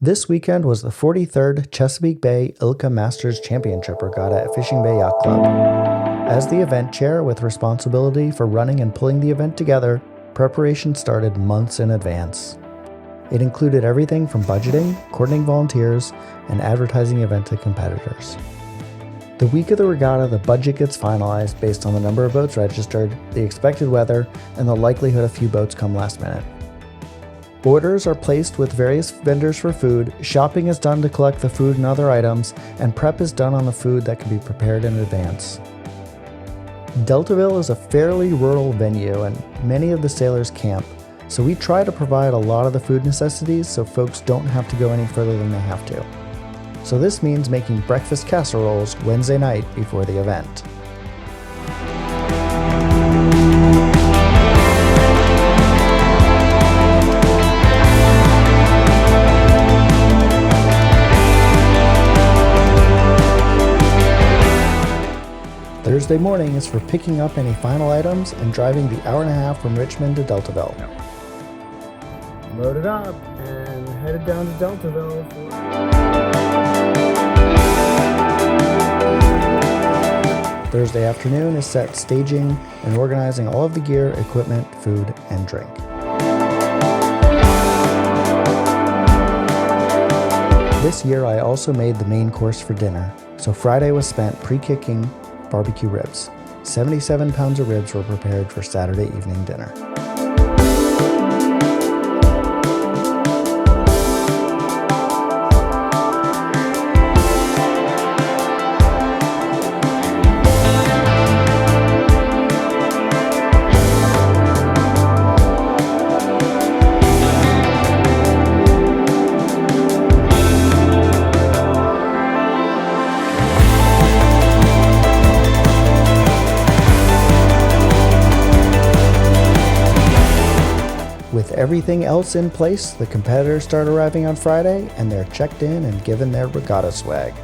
This weekend was the 43rd Chesapeake Bay ILCA Masters Championship Regatta at Fishing Bay Yacht Club. As the event chair with responsibility for running and pulling the event together, preparation started months in advance. It included everything from budgeting, coordinating volunteers, and advertising event to competitors. The week of the regatta, the budget gets finalized based on the number of boats registered, the expected weather, and the likelihood a few boats come last minute. Orders are placed with various vendors for food, shopping is done to collect the food and other items, and prep is done on the food that can be prepared in advance. Deltaville is a fairly rural venue and many of the sailors camp, so we try to provide a lot of the food necessities so folks don't have to go any further than they have to. So this means making breakfast casseroles Wednesday night before the event. Thursday morning is for picking up any final items and driving the hour and a half from Richmond to Deltaville. Loaded up and headed down to Deltaville Thursday afternoon is set staging and organizing all of the gear, equipment, food, and drink. This year I also made the main course for dinner, so Friday was spent pre-kicking barbecue ribs. 77 pounds of ribs were prepared for Saturday evening dinner. With everything else in place, the competitors start arriving on Friday and they're checked in and given their regatta swag.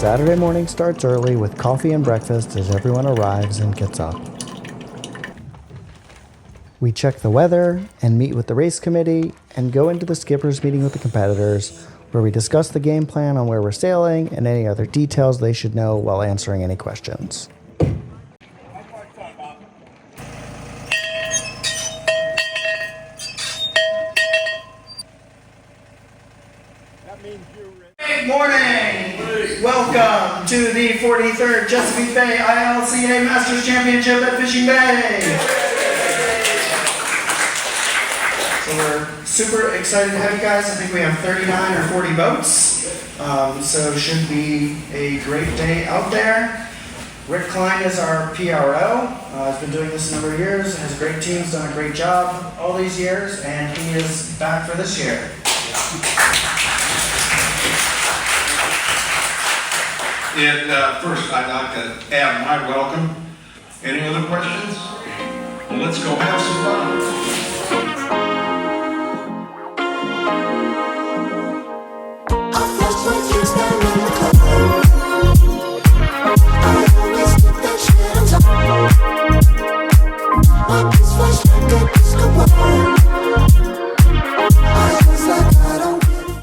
Saturday morning starts early with coffee and breakfast as everyone arrives and gets up. We check the weather and meet with the race committee and go into the skipper's meeting with the competitors where we discuss the game plan on where we're sailing and any other details they should know while answering any questions. Good morning! Welcome to the 43rd Chesapeake Bay ILCA Masters Championship at Fishing Bay! So we're super excited to have you guys. I think we have 39 or 40 boats. So it should be a great day out there. Rick Klein is our PRO. He's been doing this a number of years, has a great team, has done a great job all these years, and he is back for this year. And first, I'd like to add my welcome. Any other questions? Well, let's go have some fun.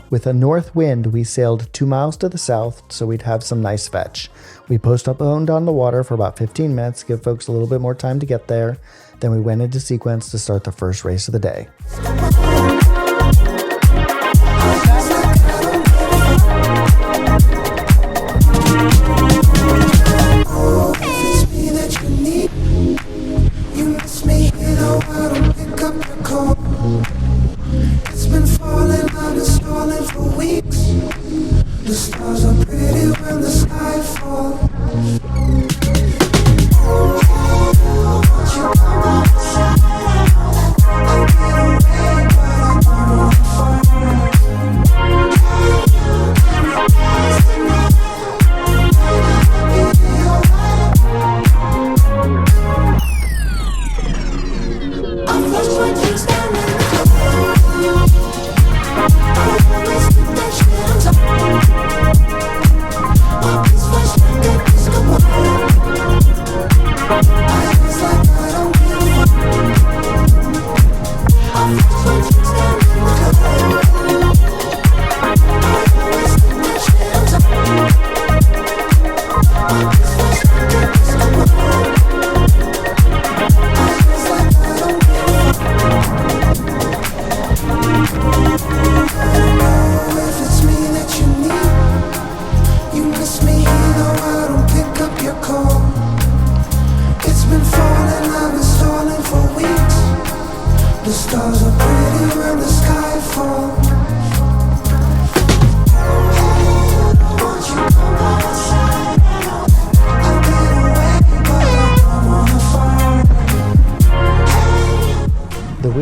With a north wind, we sailed 2 miles to the south so we'd have some nice fetch. We postponed on the water for about 15 minutes, give folks a little bit more time to get there. Then we went into sequence to start the first race of the day. Away, but I wanna fight.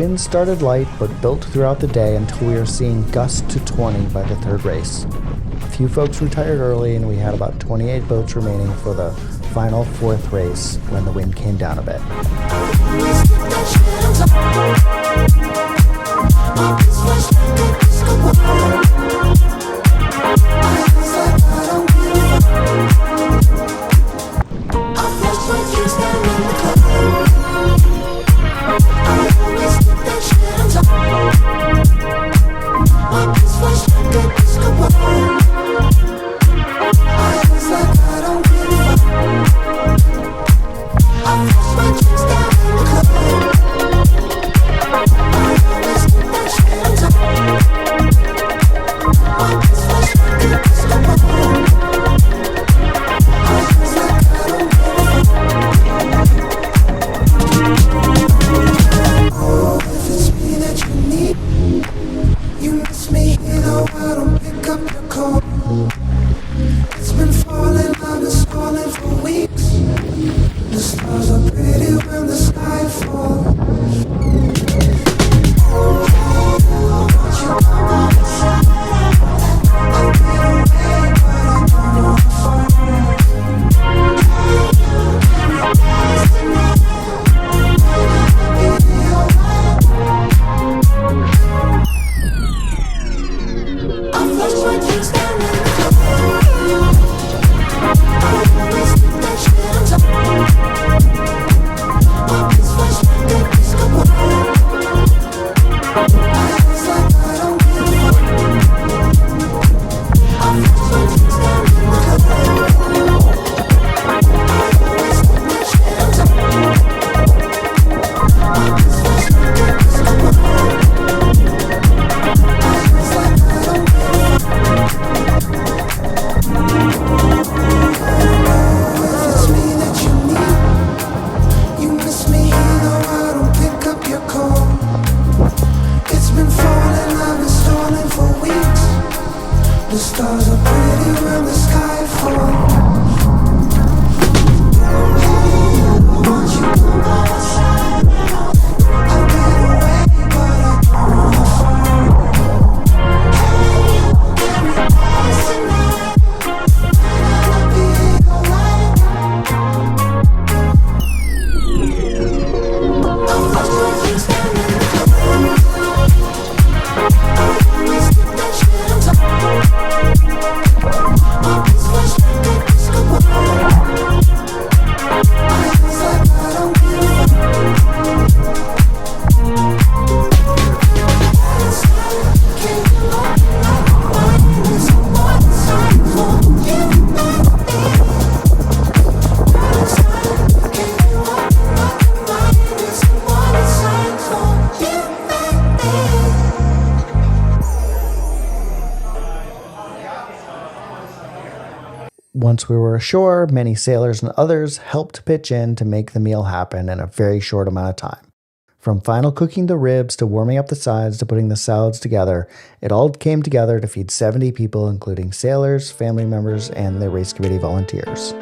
winds started light but built throughout the day until we were seeing gusts to 20 by the third race. A few folks retired early and we had about 28 boats remaining for the final fourth race when the wind came down a bit. Once we were ashore, many sailors and others helped pitch in to make the meal happen in a very short amount of time. From final cooking the ribs to warming up the sides to putting the salads together, it all came together to feed 70 people, including sailors, family members, and the race committee volunteers.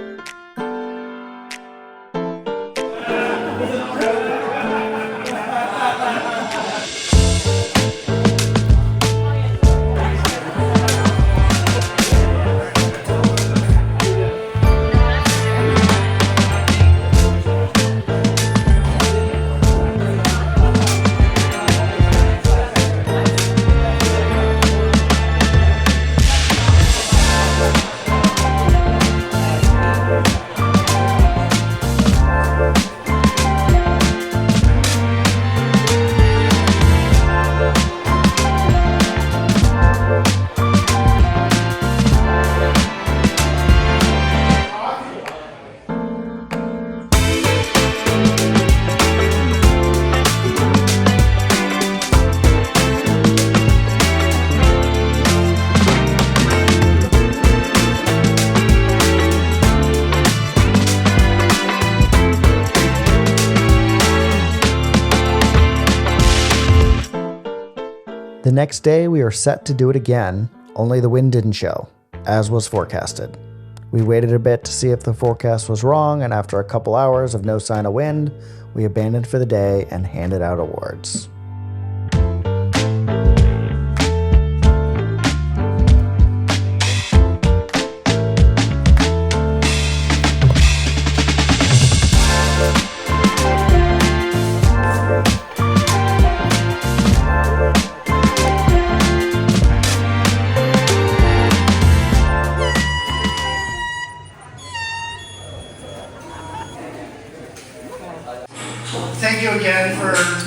The next day, we were set to do it again, only the wind didn't show, as was forecasted. We waited a bit to see if the forecast was wrong, and after a couple hours of no sign of wind, we abandoned for the day and handed out awards.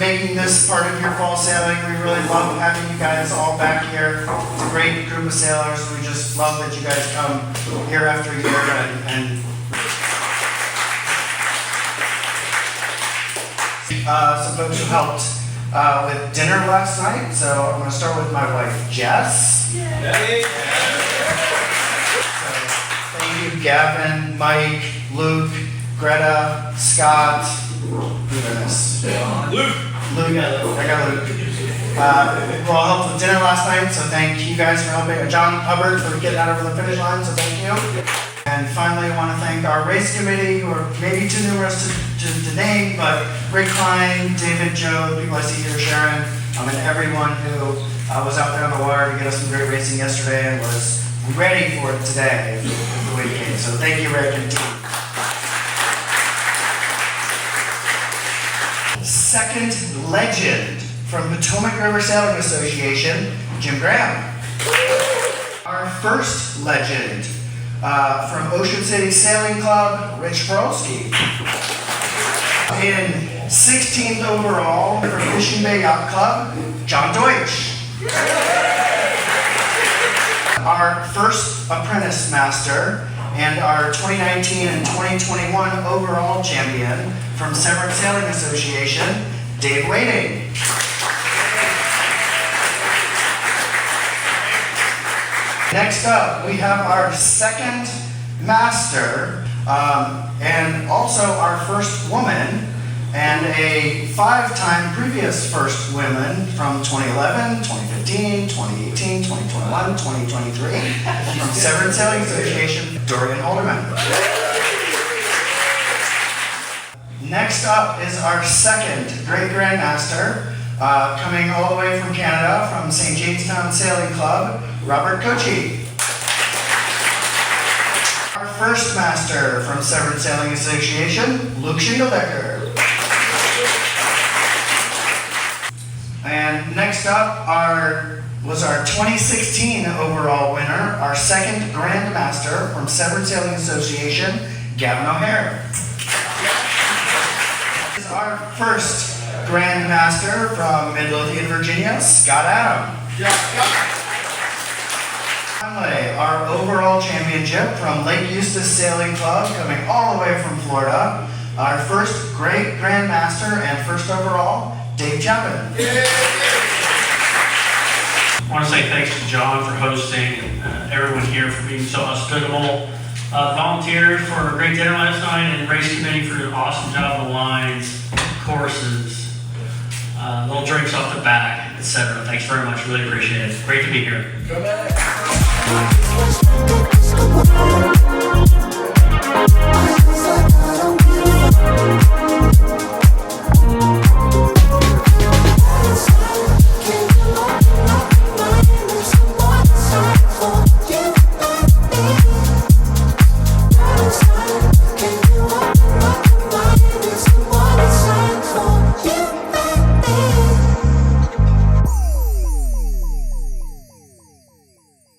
making this part of your fall sailing. We really love having you guys all back here. It's a great group of sailors. We just love that you guys come year after year and some folks who helped with dinner last night. So I'm going to start with my wife, Jess. So, thank you, Gavin, Mike, Luke, Greta, Scott. Who did I miss? Luke. I got Luke. Well, I helped with dinner last night, so thank you guys for helping. John Hubbard for getting out over the finish line, so thank you. And finally, I want to thank our race committee, who are maybe too numerous to name, but Rick Klein, David, Joe, the people I see here, Sharon, and everyone who was out there on the water to get us some great racing yesterday and was ready for it today if the wind came. So thank you, Rick and team. Second legend from Potomac River Sailing Association, Jim Graham. Our first legend from Ocean City Sailing Club, Rich Peralski. In 16th overall for Fishing Bay Yacht Club, John Deutsch. Our first apprentice master and our 2019 and 2021 overall champion from Severn Sailing Association, Dave Wading. Next up, we have our second master and also our first woman and a 5-time previous first woman from 2011, 2015, 2018, 2021, 2023 from Severn Sailing Association, Dorian Holderman. Next up is our second great grandmaster, coming all the way from Canada, from St. Jamestown Sailing Club, Robert Kochi. Our first master from Severn Sailing Association, Luke Schindeldecker. And next up was our 2016 overall winner, our second Grand Master from Severn Sailing Association, Gavin O'Hare. This is our first Grand Master from Deltaville Virginia, Scott Adam. Finally, our overall championship from Lake Eustis Sailing Club, coming all the way from Florida, our first great Grand Master and first overall, Dave Chapman. I want to say thanks to John for hosting, everyone here for being so hospitable, volunteers for a great dinner last night, and race committee for an awesome job on the lines, courses, little drinks off the back, etc. Thanks very much. Really appreciate it. Great to be here.